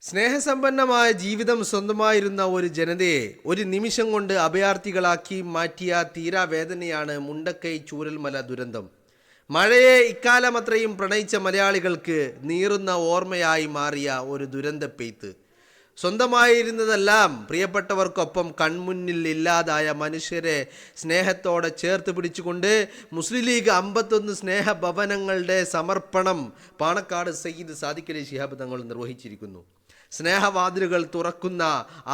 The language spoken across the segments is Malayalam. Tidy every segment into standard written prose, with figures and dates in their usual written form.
സ്നേഹസമ്പന്നമായ ജീവിതം സ്വന്തമായിരുന്ന ഒരു ജനതയെ ഒരു നിമിഷം കൊണ്ട് അഭയാർത്ഥികളാക്കി മാറ്റിയ തീരാവേദനയാണ് മുണ്ടക്കൈ ചൂരൽമല ദുരന്തം. മഴയെ ഇക്കാലമത്രയും പ്രണയിച്ച മലയാളികൾക്ക് നീറുന്ന ഓർമ്മയായി മാറിയ ഒരു ദുരന്ത പെയ്ത്ത്. സ്വന്തമായിരുന്നതെല്ലാം പ്രിയപ്പെട്ടവർക്കൊപ്പം കൺമുന്നിൽ ഇല്ലാതായ മനുഷ്യരെ സ്നേഹത്തോടെ ചേർത്ത് പിടിച്ചുകൊണ്ട് മുസ്ലിം ലീഗ് 51 സ്നേഹഭവനങ്ങളുടെ സമർപ്പണം പാണക്കാട് സയ്യിദ് സാദിഖ് അലി ശിഹാബ് തങ്ങൾ നിർവഹിച്ചിരിക്കുന്നു. സ്നേഹവാതിലുകൾ തുറക്കുന്ന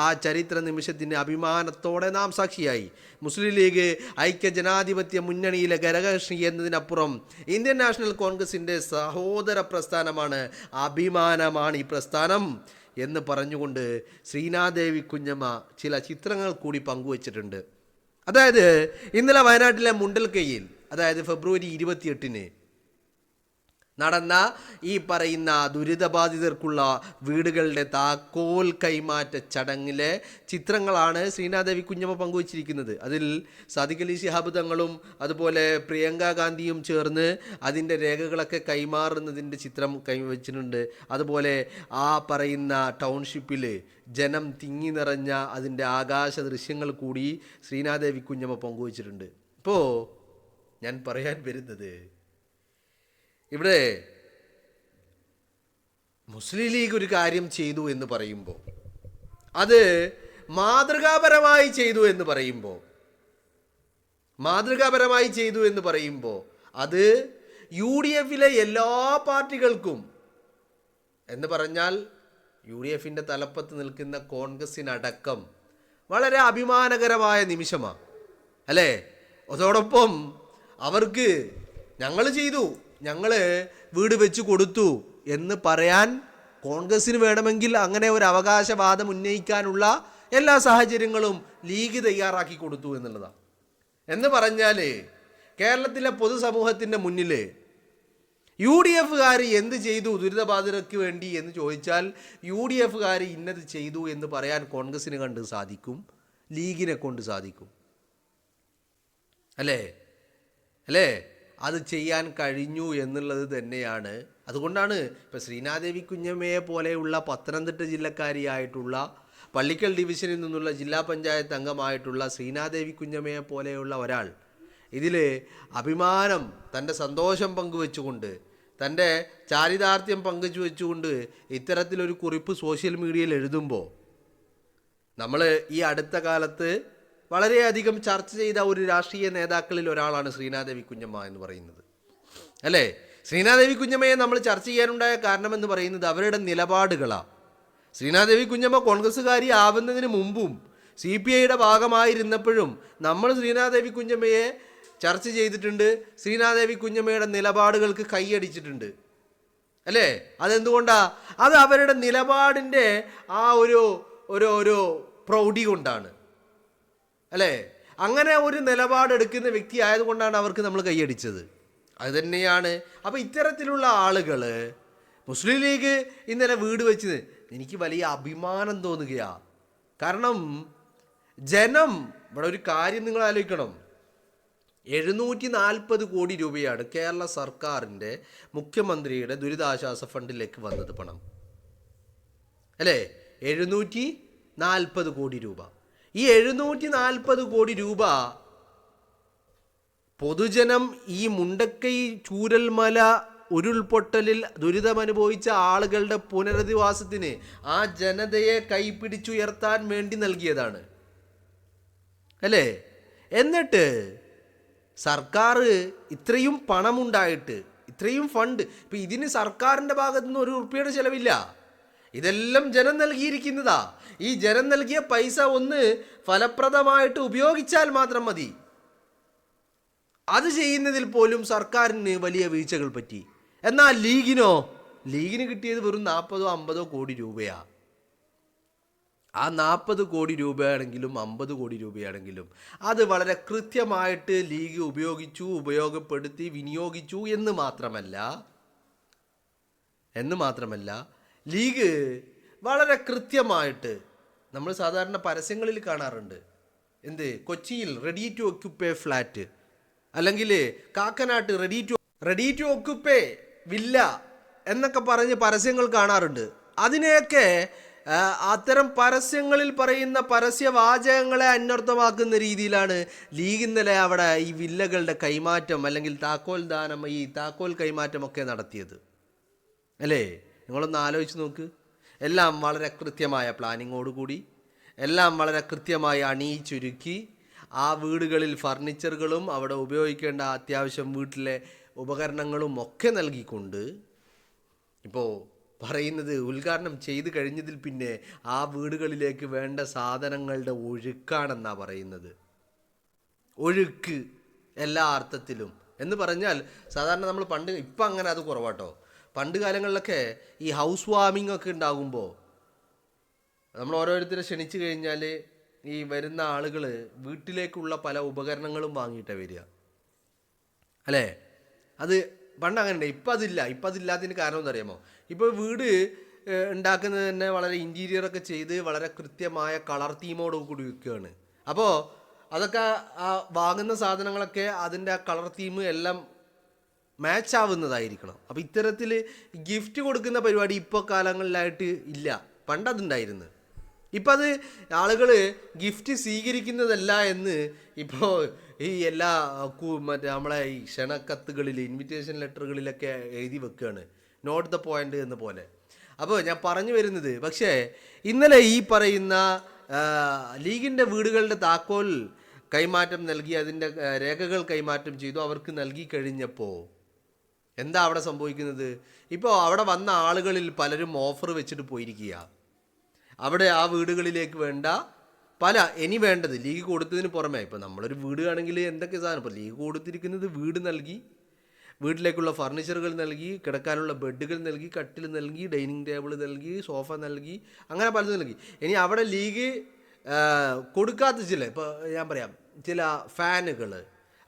ആ ചരിത്ര നിമിഷത്തിന് അഭിമാനത്തോടെ നാം സാക്ഷിയായി. മുസ്ലിം ലീഗ് ഐക്യജനാധിപത്യ മുന്നണിയിലെ ഘടകകക്ഷി എന്നതിനപ്പുറം ഇന്ത്യൻ നാഷണൽ കോൺഗ്രസിൻ്റെ സഹോദര പ്രസ്ഥാനമാണ്, അഭിമാനമാണ് ഈ പ്രസ്ഥാനം എന്ന് പറഞ്ഞുകൊണ്ട് ശ്രീനാദേവി കുഞ്ഞമ്മ ചില ചിത്രങ്ങൾ കൂടി പങ്കുവച്ചിട്ടുണ്ട്. അതായത് ഇന്നലെ വയനാട്ടിലെ മുണ്ടൽക്കൈയിൽ, അതായത് ഫെബ്രുവരി 28 നടന്ന ഈ പറയുന്ന ദുരിതബാധിതർക്കുള്ള വീടുകളുടെ താക്കോൽ കൈമാറ്റ ചടങ്ങിലെ ചിത്രങ്ങളാണ് ശ്രീനാദേവി കുഞ്ഞമ്മ പങ്കുവച്ചിരിക്കുന്നത്. അതിൽ സാദിഖ് അലി ശിഹാബ് തങ്ങളും അതുപോലെ പ്രിയങ്ക ഗാന്ധിയും ചേർന്ന് അതിൻ്റെ രേഖകളൊക്കെ കൈമാറുന്നതിൻ്റെ ചിത്രം കൈവച്ചിട്ടുണ്ട്. അതുപോലെ ആ പറയുന്ന ടൗൺഷിപ്പിൽ ജനം തിങ്ങി നിറഞ്ഞ അതിൻ്റെ ആകാശ ദൃശ്യങ്ങൾ കൂടി ശ്രീനാദേവി കുഞ്ഞമ്മ പങ്കുവച്ചിട്ടുണ്ട്. ഇപ്പോൾ ഞാൻ പറയാൻ വരുന്നത്, ഇവിടെ മുസ്ലിം ലീഗ് ഒരു കാര്യം ചെയ്തു എന്ന് പറയുമ്പോൾ, അത് മാതൃകാപരമായി ചെയ്തു എന്ന് പറയുമ്പോൾ അത് UDF-ലെ എല്ലാ പാർട്ടികൾക്കും എന്ന് പറഞ്ഞാൽ UDF-ൻ്റെ തലപ്പത്ത് നിൽക്കുന്ന കോൺഗ്രസിനടക്കം വളരെ അഭിമാനകരമായ നിമിഷമാണ് അല്ലേ? അതോടൊപ്പം അവർക്ക് ഞങ്ങൾ ചെയ്തു, ഞങ്ങൾ വീട് വെച്ച് കൊടുത്തു എന്ന് പറയാൻ കോൺഗ്രസ്സിന് വേണമെങ്കിൽ അങ്ങനെ ഒരു അവകാശവാദം ഉന്നയിക്കാനുള്ള എല്ലാ സാഹചര്യങ്ങളും ലീഗ് തയ്യാറാക്കി കൊടുത്തു എന്നുള്ളതാണ്. എന്ന് പറഞ്ഞാൽ കേരളത്തിലെ പൊതുസമൂഹത്തിൻ്റെ മുന്നിൽ UDF-കാർ എന്ത് ചെയ്തു ദുരിതബാധിതർക്ക് വേണ്ടി എന്ന് ചോദിച്ചാൽ UDF-കാർ ഇന്നത് ചെയ്തു എന്ന് പറയാൻ കോൺഗ്രസ്സിനെ കൊണ്ട് സാധിക്കും, ലീഗിനെ കൊണ്ട് സാധിക്കും. അല്ലേ? അത് ചെയ്യാൻ കഴിഞ്ഞു എന്നുള്ളത് തന്നെയാണ്. അതുകൊണ്ടാണ് ഇപ്പോൾ ശ്രീനാദേവി കുഞ്ഞമ്മയെ പോലെയുള്ള പത്തനംതിട്ട ജില്ലക്കാരിയായിട്ടുള്ള പള്ളിക്കൽ ഡിവിഷനിൽ നിന്നുള്ള ജില്ലാ പഞ്ചായത്ത് അംഗമായിട്ടുള്ള ശ്രീനാദേവി കുഞ്ഞമ്മയെ പോലെയുള്ള ഒരാൾ ഇതിൽ അഭിമാനം, തൻ്റെ സന്തോഷം പങ്കുവെച്ചുകൊണ്ട്, തൻ്റെ ചാരിതാർത്ഥ്യം പങ്കുവെച്ചുകൊണ്ട് ഇത്തരത്തിലൊരു കുറിപ്പ് സോഷ്യൽ മീഡിയയിൽ എഴുതുമ്പോൾ, നമ്മൾ ഈ അടുത്ത കാലത്ത് വളരെയധികം ചർച്ച ചെയ്ത ഒരു രാഷ്ട്രീയ നേതാക്കളിൽ ഒരാളാണ് ശ്രീനാദേവി കുഞ്ഞമ്മ എന്ന് പറയുന്നത് അല്ലേ? ശ്രീനാദേവി കുഞ്ഞമ്മയെ നമ്മൾ ചർച്ച ചെയ്യാനുണ്ടായ കാരണമെന്ന് പറയുന്നത് അവരുടെ നിലപാടുകളാണ്. ശ്രീനാദേവി കുഞ്ഞമ്മ കോൺഗ്രസ്സുകാരി ആവുന്നതിന് മുമ്പും CPIയുടെ ഭാഗമായിരുന്നപ്പോഴും നമ്മൾ ശ്രീനാദേവി കുഞ്ഞമ്മയെ ചർച്ച ചെയ്തിട്ടുണ്ട്. ശ്രീനാദേവി കുഞ്ഞമ്മയുടെ നിലപാടുകൾക്ക് കൈയടിച്ചിട്ടുണ്ട് അല്ലേ? അതെന്തുകൊണ്ടാണ്? അത് അവരുടെ നിലപാടിൻ്റെ ആ ഒരു പ്രൗഢി കൊണ്ടാണ് അല്ലേ? അങ്ങനെ ഒരു നിലപാടെടുക്കുന്ന വ്യക്തി ആയതുകൊണ്ടാണ് അവർക്ക് നമ്മൾ കൈയടിച്ചത്. അത് തന്നെയാണ്. അപ്പോൾ ഇത്തരത്തിലുള്ള ആളുകൾ മുസ്ലിം ലീഗ് ഇന്നലെ വീട് വെച്ചത് എനിക്ക് വലിയ അഭിമാനം തോന്നുകയാണ്. കാരണം ജനം, ഇവിടെ ഒരു കാര്യം നിങ്ങൾ ആലോചിക്കണം, 740 കോടി രൂപയാണ് കേരള സർക്കാരിൻ്റെ മുഖ്യമന്ത്രിയുടെ ദുരിതാശ്വാസ ഫണ്ടിലേക്ക് വന്നത് പണം അല്ലേ? 740 കോടി രൂപ. ഈ 740 കോടി രൂപ പൊതുജനം ഈ മുണ്ടക്കൈ ചൂരൽമല ഉരുൾപൊട്ടലിൽ ദുരിതമനുഭവിച്ച ആളുകളുടെ പുനരധിവാസത്തിന് ആ ജനതയെ കൈപിടിച്ചുയർത്താൻ വേണ്ടി നൽകിയതാണ് അല്ലേ? എന്നിട്ട് സർക്കാർ ഇത്രയും പണമുണ്ടായിട്ട്, ഇത്രയും ഫണ്ട്, ഇപ്പം ഇതിന് സർക്കാരിൻ്റെ ഭാഗത്തു നിന്ന് ഒരു ഉറുപ്പിയുടെ ചിലവില്ല. ഇതെല്ലാം ജനം നൽകിയിരിക്കുന്നതാ. ഈ ജനം നൽകിയ പൈസ ഒന്ന് ഫലപ്രദമായിട്ട് ഉപയോഗിച്ചാൽ മാത്രം മതി. അത് ചെയ്യുന്നതിൽ പോലും സർക്കാരിന് വലിയ വീഴ്ചകൾ പറ്റി. എന്നാൽ ലീഗിന് കിട്ടിയത് വെറും 40-50 കോടി രൂപയാണ്. ആ 40 കോടി രൂപയാണെങ്കിലും 50 കോടി രൂപയാണെങ്കിലും അത് വളരെ കൃത്യമായിട്ട് ലീഗ് ഉപയോഗപ്പെടുത്തി വിനിയോഗിച്ചു എന്ന് മാത്രമല്ല ലീഗ് വളരെ കൃത്യമായിട്ട്, നമ്മൾ സാധാരണ പരസ്യങ്ങളിൽ കാണാറുണ്ട്, കൊച്ചിയിൽ റെഡി ടു ഒക്യുപ്പേ ഫ്ലാറ്റ്, അല്ലെങ്കിൽ കാക്കനാട്ട് റെഡി ടു ഒക്യുപ്പേ വില്ല എന്നൊക്കെ പറഞ്ഞ് പരസ്യങ്ങൾ കാണാറുണ്ട്. അതിനെയൊക്കെ അത്തരം പരസ്യങ്ങളിൽ പറയുന്ന പരസ്യവാചകങ്ങളെ അന്വർത്ഥമാക്കുന്ന രീതിയിലാണ് ലീഗ് ഇന്നലെ അവിടെ ഈ വില്ലകളുടെ കൈമാറ്റം അല്ലെങ്കിൽ താക്കോൽ ദാനം, ഈ താക്കോൽ കൈമാറ്റമൊക്കെ നടത്തിയത്. അല്ലേ? നിങ്ങളൊന്ന് ആലോചിച്ച് നോക്ക്. എല്ലാം വളരെ കൃത്യമായ പ്ലാനിങ്ങോടുകൂടി, എല്ലാം വളരെ കൃത്യമായി അണിയിച്ചൊരുക്കി, ആ വീടുകളിൽ ഫർണിച്ചറുകളും അവിടെ ഉപയോഗിക്കേണ്ട അത്യാവശ്യം വീട്ടിലെ ഉപകരണങ്ങളും ഒക്കെ നൽകിക്കൊണ്ട് ഇപ്പോൾ പറയുന്നത് ഉദ്ഘാടനം ചെയ്ത് കഴിഞ്ഞതിൽ പിന്നെ ആ വീടുകളിലേക്ക് വേണ്ട സാധനങ്ങളുടെ ഒഴുക്കാണെന്നാണ് പറയുന്നത്. ഒഴുക്ക് എല്ലാ അർത്ഥത്തിലും എന്ന് പറഞ്ഞാൽ സാധാരണ നമ്മൾ പണ്ട്, ഇപ്പം അങ്ങനെ അത് കുറവാട്ടോ. പണ്ട് കാലങ്ങളിലൊക്കെ ഈ ഹൗസ് വാമിംഗ് ഒക്കെ ഉണ്ടാകുമ്പോൾ നമ്മൾ ഓരോരുത്തരെ ക്ഷണിച്ചു കഴിഞ്ഞാൽ ഈ വരുന്ന ആളുകൾ വീട്ടിലേക്കുള്ള പല ഉപകരണങ്ങളും വാങ്ങിയിട്ടാണ് വരിക, അല്ലേ? അത് പണ്ട് അങ്ങനെ ഉണ്ട്. ഇപ്പം അതില്ല. ഇപ്പം അതില്ലാത്തതിന് കാരണം എന്താ അറിയാമോ? ഇപ്പോൾ വീട് ഉണ്ടാക്കുന്നത് തന്നെ വളരെ ഇൻറ്റീരിയറൊക്കെ ചെയ്ത് വളരെ കൃത്യമായ കളർ തീമോട് കൂടി വിൽക്കുകയാണ്. അപ്പോൾ അതൊക്കെ ആ വാങ്ങുന്ന സാധനങ്ങളൊക്കെ അതിൻ്റെ ആ കളർ തീം എല്ലാം മാച്ച് ആവുന്നതായിരിക്കണം. അപ്പോൾ ഇത്തരത്തിൽ ഗിഫ്റ്റ് കൊടുക്കുന്ന പരിപാടി ഇപ്പോൾ കാലങ്ങളിലായിട്ട് ഇല്ല. പണ്ടതുണ്ടായിരുന്നു. ഇപ്പം അത് ആളുകൾ ഗിഫ്റ്റ് സ്വീകരിക്കുന്നതല്ല എന്ന് ഇപ്പോൾ ഈ എല്ലാ മറ്റേ നമ്മളെ ഈ ക്ഷണക്കത്തുകളിൽ, ഇൻവിറ്റേഷൻ ലെറ്ററുകളിലൊക്കെ എഴുതി വെക്കുകയാണ്, നോട്ട് ദ പോയിന്റ് എന്ന പോലെ. അപ്പോൾ ഞാൻ പറഞ്ഞു വരുന്നത്, പക്ഷേ ഇന്നലെ ഈ പറയുന്ന ലീഗിൻ്റെ വീടുകളുടെ താക്കോൽ കൈമാറ്റം നൽകി, അതിൻ്റെ രേഖകൾ കൈമാറ്റം ചെയ്തു, അവർക്ക് നൽകി കഴിഞ്ഞപ്പോൾ എന്താ അവിടെ സംഭവിക്കുന്നത്? ഇപ്പോൾ അവിടെ വന്ന ആളുകളിൽ പലരും ഓഫർ വെച്ചിട്ട് പോയിരിക്കുക. അവിടെ ആ വീടുകളിലേക്ക് വേണ്ട ഇനി വേണ്ടത് ലീഗ് കൊടുത്തതിന് പുറമെ, ഇപ്പോൾ നമ്മളൊരു വീട് ആണെങ്കിൽ എന്തൊക്കെ സാധനം, ഇപ്പോൾ ലീഗ് കൊടുത്തിരിക്കുന്നത് വീട് നൽകി, വീട്ടിലേക്കുള്ള ഫർണിച്ചറുകൾ നൽകി, കിടക്കാനുള്ള ബെഡുകൾ നൽകി, കട്ടിൽ നൽകി, ഡൈനിങ് ടേബിൾ നൽകി, സോഫ നൽകി, അങ്ങനെ പലതും നൽകി. ഇനി അവിടെ ലീഗ് കൊടുക്കാത്ത ഇപ്പോൾ ഞാൻ പറയാം, ചില ഫാനുകൾ,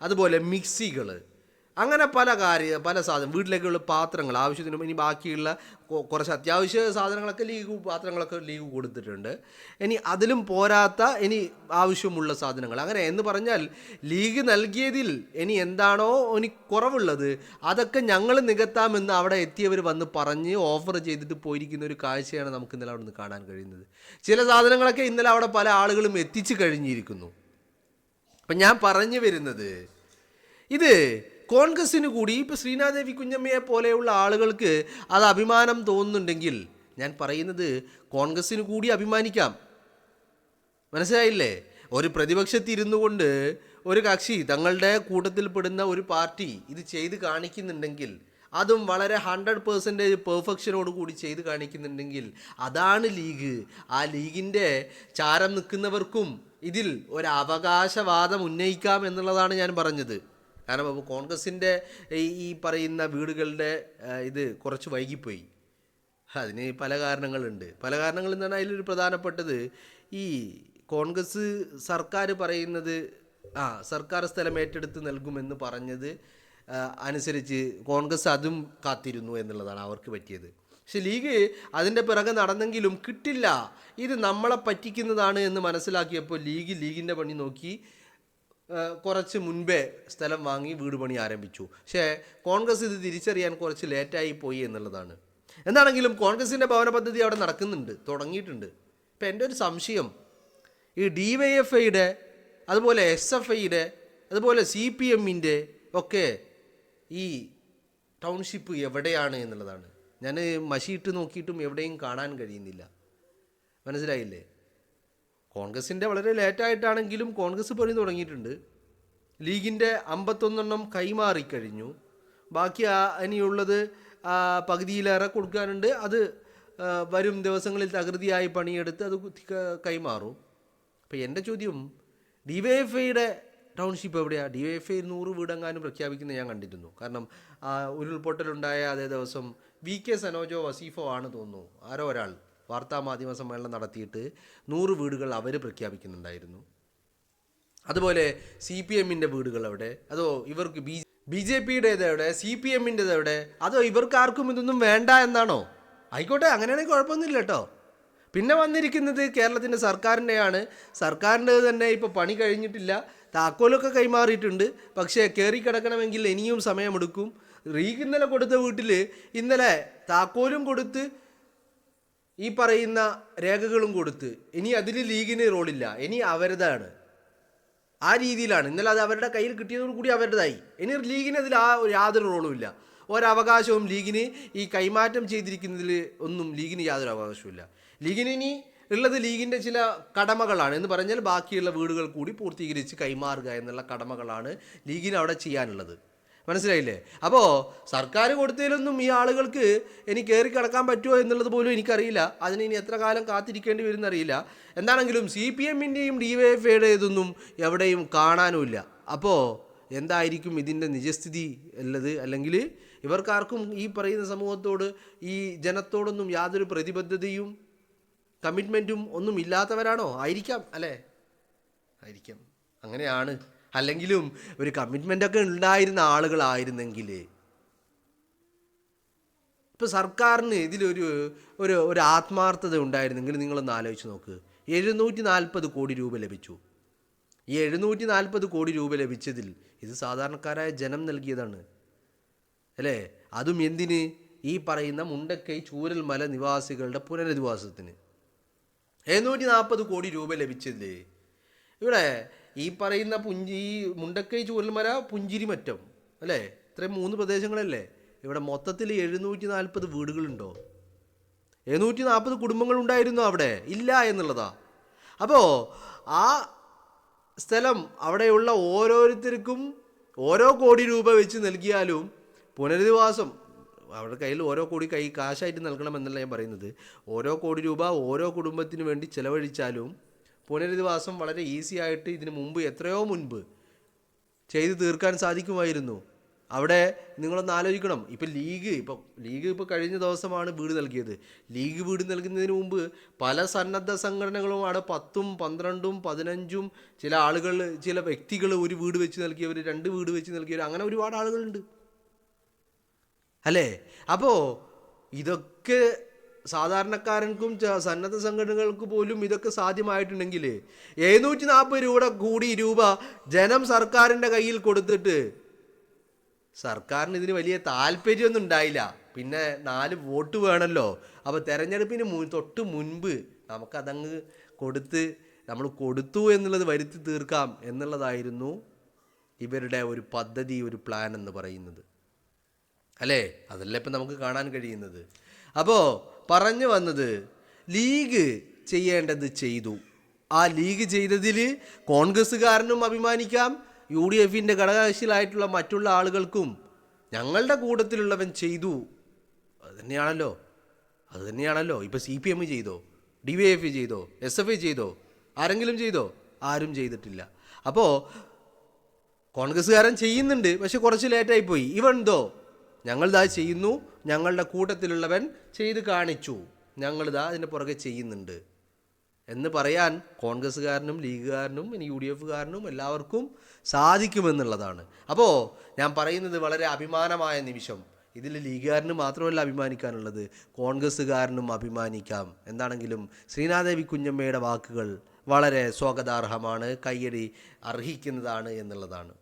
അതുപോലെ മിക്സികൾ, അങ്ങനെ പല സാധനം, വീട്ടിലേക്കുള്ള പാത്രങ്ങൾ ആവശ്യത്തിനും, ഇനി ബാക്കിയുള്ള കുറച്ച് അത്യാവശ്യ സാധനങ്ങളൊക്കെ പാത്രങ്ങളൊക്കെ ലീഗ് കൊടുത്തിട്ടുണ്ട്. ഇനി അതിലും പോരാത്ത ഇനി ആവശ്യമുള്ള സാധനങ്ങൾ, അങ്ങനെ എന്ന് പറഞ്ഞാൽ ലീഗ് നൽകിയതിൽ ഇനി എന്താണോ ഇനി കുറവുള്ളത് അതൊക്കെ ഞങ്ങൾ നികത്താമെന്ന് അവിടെ എത്തിയവർ വന്ന് പറഞ്ഞ് ഓഫർ ചെയ്തിട്ട് പോയിരിക്കുന്ന ഒരു കാഴ്ചയാണ് നമുക്ക് ഇന്നലെ അവിടെ നിന്ന് കാണാൻ കഴിയുന്നത്. ചില സാധനങ്ങളൊക്കെ ഇന്നലെ അവിടെ പല ആളുകളും എത്തിച്ചു കഴിഞ്ഞിരിക്കുന്നു. അപ്പം ഞാൻ പറഞ്ഞു വരുന്നത്, ഇത് കോൺഗ്രസ്സിന് കൂടി ഇപ്പോൾ ശ്രീനാദേവി കുഞ്ഞമ്മയെ പോലെയുള്ള ആളുകൾക്ക് അത് അഭിമാനം തോന്നുന്നുണ്ടെങ്കിൽ, ഞാൻ പറയുന്നത് കോൺഗ്രസ്സിന് കൂടി അഭിമാനിക്കാം. മനസ്സിലായില്ലേ? ഒരു പ്രതിപക്ഷത്തിരുന്നു കൊണ്ട് ഒരു കക്ഷി, തങ്ങളുടെ കൂട്ടത്തിൽപ്പെടുന്ന ഒരു പാർട്ടി ഇത് ചെയ്ത് കാണിക്കുന്നുണ്ടെങ്കിൽ, അതും വളരെ 100% പെർഫെക്ഷനോട് കൂടി ചെയ്ത് കാണിക്കുന്നുണ്ടെങ്കിൽ, അതാണ് ലീഗ്. ആ ലീഗിൻ്റെ ചാരം നിൽക്കുന്നവർക്കും ഇതിൽ ഒരു അവകാശവാദം ഉന്നയിക്കാം എന്നുള്ളതാണ് ഞാൻ പറഞ്ഞത്. കാരണം അപ്പോൾ കോൺഗ്രസിൻ്റെ ഈ പറയുന്ന വീടുകളുടെ ഇത് കുറച്ച് വൈകിപ്പോയി. അതിന് പല കാരണങ്ങളുണ്ട്. പല കാരണങ്ങളിൽ നിന്നാണ് അതിലൊരു പ്രധാനപ്പെട്ടത്, ഈ കോൺഗ്രസ് സർക്കാർ പറയുന്നത് സർക്കാർ സ്ഥലം ഏറ്റെടുത്ത് നൽകുമെന്ന് പറഞ്ഞത് അനുസരിച്ച് കോൺഗ്രസ് അതും കാത്തിരുന്നു എന്നുള്ളതാണ് അവർക്ക് പറ്റിയത്. പക്ഷെ ലീഗ് അതിൻ്റെ പിറകെ നടന്നെങ്കിലും കിട്ടില്ല, ഇത് നമ്മളെ പറ്റിക്കുന്നതാണ് എന്ന് മനസ്സിലാക്കിയപ്പോൾ ലീഗിൻ്റെ പണി നോക്കി കുറച്ച് മുൻപേ സ്ഥലം വാങ്ങി വീട് പണി ആരംഭിച്ചു. പക്ഷേ കോൺഗ്രസ് ഇത് തിരിച്ചറിയാൻ കുറച്ച് ലേറ്റായി പോയി എന്നുള്ളതാണ്. എന്താണെങ്കിലും കോൺഗ്രസിൻ്റെ ഭവന പദ്ധതി അവിടെ നടക്കുന്നുണ്ട്, തുടങ്ങിയിട്ടുണ്ട്. ഇപ്പം എൻ്റെ ഒരു സംശയം, ഈ DYFIയുടെ, അതുപോലെ SFIയുടെ, അതുപോലെ CPMൻ്റെ ഒക്കെ ഈ ടൗൺഷിപ്പ് എവിടെയാണ് എന്നുള്ളതാണ്. ഞാൻ മഷിയിട്ട് നോക്കിയിട്ടും എവിടെയും കാണാൻ കഴിയുന്നില്ല. മനസ്സിലായില്ലേ? കോൺഗ്രസിൻ്റെ വളരെ ലേറ്റായിട്ടാണെങ്കിലും കോൺഗ്രസ് പണി തുടങ്ങിയിട്ടുണ്ട്. ലീഗിൻ്റെ 51 കൈമാറിക്കഴിഞ്ഞു. ബാക്കി ഇനിയുള്ളത് പകുതിയിലേറെ കൊടുക്കാനുണ്ട്. അത് വരും ദിവസങ്ങളിൽ തകൃതിയായി പണിയെടുത്ത് അത് കൈമാറും. അപ്പോൾ എൻ്റെ ചോദ്യം, DYFIയുടെ ടൗൺഷിപ്പ് എവിടെയാണ്? DYFI 100 വീടെങ്ങാനും പ്രഖ്യാപിക്കുന്നത് ഞാൻ കണ്ടിരുന്നു. കാരണം ഉരുൾപൊട്ടലുണ്ടായ അതേ ദിവസം VK സനോജോ വസീഫോ ആണ് തോന്നുന്നു, ആരോ ഒരാൾ വാർത്താമാധ്യമ സമ്മേളനം നടത്തിയിട്ട് 100 വീടുകൾ അവർ പ്രഖ്യാപിക്കുന്നുണ്ടായിരുന്നു. അതുപോലെ CPMൻ്റെ വീടുകൾ എവിടെ? അതോ ഇവർക്ക് BJPയുടേത് എവിടെ? CPMൻ്റെത് എവിടെ? അതോ ഇവർക്ക് ആർക്കും ഇതൊന്നും വേണ്ട എന്നാണോ? ആയിക്കോട്ടെ, അങ്ങനെയാണെങ്കിൽ കുഴപ്പമൊന്നുമില്ല കേട്ടോ. പിന്നെ വന്നിരിക്കുന്നത് കേരളത്തിൻ്റെ സർക്കാരിൻ്റെയാണ്. സർക്കാരിൻ്റെ തന്നെ ഇപ്പോൾ പണി കഴിഞ്ഞിട്ടില്ല, താക്കോലൊക്കെ കൈമാറിയിട്ടുണ്ട്. പക്ഷേ കയറി കിടക്കണമെങ്കിൽ ഇനിയും സമയമെടുക്കും. ലീഗ് ഇന്നലെ കൊടുത്ത വീട്ടിൽ ഇന്നലെ താക്കോലും കൊടുത്ത് ഈ പറയുന്ന രേഖകളും കൊടുത്ത് ഇനി അതിൽ ലീഗിന് റോളില്ല, ഇനി അവരുതാണ്. ആ രീതിയിലാണ്. ഇന്നലെ അത് അവരുടെ കയ്യിൽ കിട്ടിയതോടുകൂടി അവരുടേതായി. ഇനി ലീഗിന് അതിൽ യാതൊരു റോളുമില്ല. ഒരവകാശവും ലീഗിന് ഈ കൈമാറ്റം ചെയ്തിരിക്കുന്നതിൽ ഒന്നും ലീഗിന് യാതൊരു അവകാശവുമില്ല. ലീഗിന് ഇനി ഉള്ളത് ലീഗിൻ്റെ ചില കടമകളാണ്. എന്ന് പറഞ്ഞാൽ ബാക്കിയുള്ള വീടുകൾ കൂടി പൂർത്തീകരിച്ച് കൈമാറുക എന്നുള്ള കടമകളാണ് ലീഗിന് അവിടെ ചെയ്യാനുള്ളത്. മനസ്സിലായില്ലേ? അപ്പോൾ സർക്കാർ കൊടുത്തതിലൊന്നും ഈ ആളുകൾക്ക് ഇനി കയറി കിടക്കാൻ പറ്റുമോ എന്നുള്ളത് പോലും എനിക്കറിയില്ല. അതിന് ഇനി എത്ര കാലം കാത്തിരിക്കേണ്ടി വരുമെന്നറിയില്ല. എന്താണെങ്കിലും CPM-ൻ്റെയും DYFIയുടെ ഇതൊന്നും എവിടെയും കാണാനുമില്ല. അപ്പോൾ എന്തായിരിക്കും ഇതിൻ്റെ നിജസ്ഥിതി ഉള്ളത്? അല്ലെങ്കിൽ ഇവർക്കാർക്കും ഈ പറയുന്ന സമൂഹത്തോട്, ഈ ജനത്തോടൊന്നും യാതൊരു പ്രതിബദ്ധതയും കമ്മിറ്റ്മെൻറ്റും ഒന്നും ഇല്ലാത്തവരാണോ? ആയിരിക്കാം, അല്ലേ? ആയിരിക്കാം, അങ്ങനെയാണ്. അല്ലെങ്കിലും ഒരു കമ്മിറ്റ്മെൻ്റൊക്കെ ഉണ്ടായിരുന്ന ആളുകളായിരുന്നെങ്കിൽ ഇപ്പോൾ സർക്കാരിന് ഇതിലൊരു ഒരു ഒരു ആത്മാർത്ഥത ഉണ്ടായിരുന്നെങ്കിൽ നിങ്ങളൊന്ന് ആലോചിച്ച് നോക്ക്. 740 കോടി രൂപ ലഭിച്ചു. ഈ 740 കോടി രൂപ ലഭിച്ചതിൽ ഇത് സാധാരണക്കാരായ ജനം നൽകിയതാണ്, അല്ലേ? അതും എന്തിന്? ഈ പറയുന്ന മുണ്ടക്കൈ ചൂരൽമല നിവാസികളുടെ പുനരധിവാസത്തിന് 740 കോടി രൂപ ലഭിച്ചതിൽ ഇവിടെ ഈ പറയുന്ന ഈ മുണ്ടക്കൈ ചൂരൽമല പുഞ്ചിരിമറ്റം, അല്ലേ? ഇത്രയും 3 പ്രദേശങ്ങളല്ലേ? ഇവിടെ മൊത്തത്തിൽ 740 വീടുകളുണ്ടോ? 740 കുടുംബങ്ങളുണ്ടായിരുന്നോ അവിടെ? ഇല്ല എന്നുള്ളതാ. അപ്പോൾ ആ സ്ഥലം അവിടെയുള്ള ഓരോരുത്തർക്കും ഓരോ കോടി രൂപ വെച്ച് നൽകിയാലും പുനരധിവാസം അവരുടെ കയ്യിൽ ഓരോ കോടി കാശായിട്ട് നൽകണമെന്നല്ല ഞാൻ പറയുന്നത്. ഓരോ കോടി രൂപ ഓരോ കുടുംബത്തിന് വേണ്ടി ചിലവഴിച്ചാലും പുനരധിവാസം വളരെ ഈസി ആയിട്ട് ഇതിന് മുമ്പ്, എത്രയോ മുൻപ് ചെയ്തു തീർക്കാൻ സാധിക്കുമായിരുന്നു. അവിടെ നിങ്ങളൊന്ന് ആലോചിക്കണം. ഇപ്പം ലീഗ് ഇപ്പോൾ കഴിഞ്ഞ ദിവസമാണ് വീട് നൽകിയത്. ലീഗ് വീട് നൽകുന്നതിന് മുമ്പ് പല സന്നദ്ധ സംഘടനകളും അവിടെ 10ഉം 12ഉം 15ഉം ചില ആളുകൾ, ചില വ്യക്തികൾ ഒരു വീട് വെച്ച് നൽകിയവർ, 2 വീട് വെച്ച് നൽകിയവർ, അങ്ങനെ ഒരുപാട് ആളുകളുണ്ട്, അല്ലേ? അപ്പോൾ ഇതൊക്കെ സാധാരണക്കാരൻക്കും സന്നദ്ധ സംഘടനകൾക്ക് പോലും ഇതൊക്കെ സാധ്യമായിട്ടുണ്ടെങ്കിൽ 740 കോടി രൂപ ജനം സർക്കാരിൻ്റെ കയ്യിൽ കൊടുത്തിട്ട് സർക്കാരിന് ഇതിന് വലിയ താല്പര്യമൊന്നും ഉണ്ടായില്ല. പിന്നെ 4 വോട്ട് വേണമല്ലോ. അപ്പോൾ തെരഞ്ഞെടുപ്പിന് തൊട്ട് മുൻപ് നമുക്കതങ്ങ് നമ്മൾ കൊടുത്തു എന്നുള്ളത് വരുത്തി തീർക്കാം എന്നുള്ളതായിരുന്നു ഇവരുടെ ഒരു പദ്ധതി, ഒരു പ്ലാൻ എന്ന് പറയുന്നത്, അല്ലേ? അതല്ല ഇപ്പം നമുക്ക് കാണാൻ കഴിയുന്നത്. അപ്പോൾ പറഞ്ഞു വന്നത്, ലീഗ് ചെയ്യേണ്ടത് ചെയ്തു. ആ ലീഗ് ചെയ്തതിൽ കോൺഗ്രസ്സുകാരനും അഭിമാനിക്കാം, UDFൻ്റെ ഘടകകക്ഷികളായിട്ടുള്ള മറ്റുള്ള ആളുകൾക്കും ഞങ്ങളുടെ കൂട്ടത്തിലുള്ളവൻ ചെയ്തു. അത് തന്നെയാണല്ലോ. ഇപ്പോൾ CPM ചെയ്തോ? DYFI ചെയ്തോ? SFI ചെയ്തോ? ആരെങ്കിലും ചെയ്തോ? ആരും ചെയ്തിട്ടില്ല. അപ്പോൾ കോൺഗ്രസ്സുകാരൻ ചെയ്യുന്നുണ്ട്, പക്ഷെ കുറച്ച് ലേറ്റായിപ്പോയി. ഇവൻതോ ഞങ്ങളിതാ ചെയ്യുന്നു, ഞങ്ങളുടെ കൂട്ടത്തിലുള്ളവൻ ചെയ്ത് കാണിച്ചു, ഞങ്ങളിതാ അതിൻ്റെ പുറകെ ചെയ്യുന്നുണ്ട് എന്ന് പറയാൻ കോൺഗ്രസ്സുകാരനും ലീഗുകാരനും ഇനി UDFകാരനും എല്ലാവർക്കും സാധിക്കുമെന്നുള്ളതാണ്. അപ്പോൾ ഞാൻ പറയുന്നത് വളരെ അഭിമാനമായ നിമിഷം. ഇതിൽ ലീഗുകാരന് മാത്രമല്ല അഭിമാനിക്കാനുള്ളത്, കോൺഗ്രസ്സുകാരനും അഭിമാനിക്കാം. എന്താണെങ്കിലും ശ്രീനാദേവി കുഞ്ഞമ്മയുടെ വാക്കുകൾ വളരെ സ്വാഗതാർഹമാണ്, കയ്യടി അർഹിക്കുന്നതാണ് എന്നുള്ളതാണ്.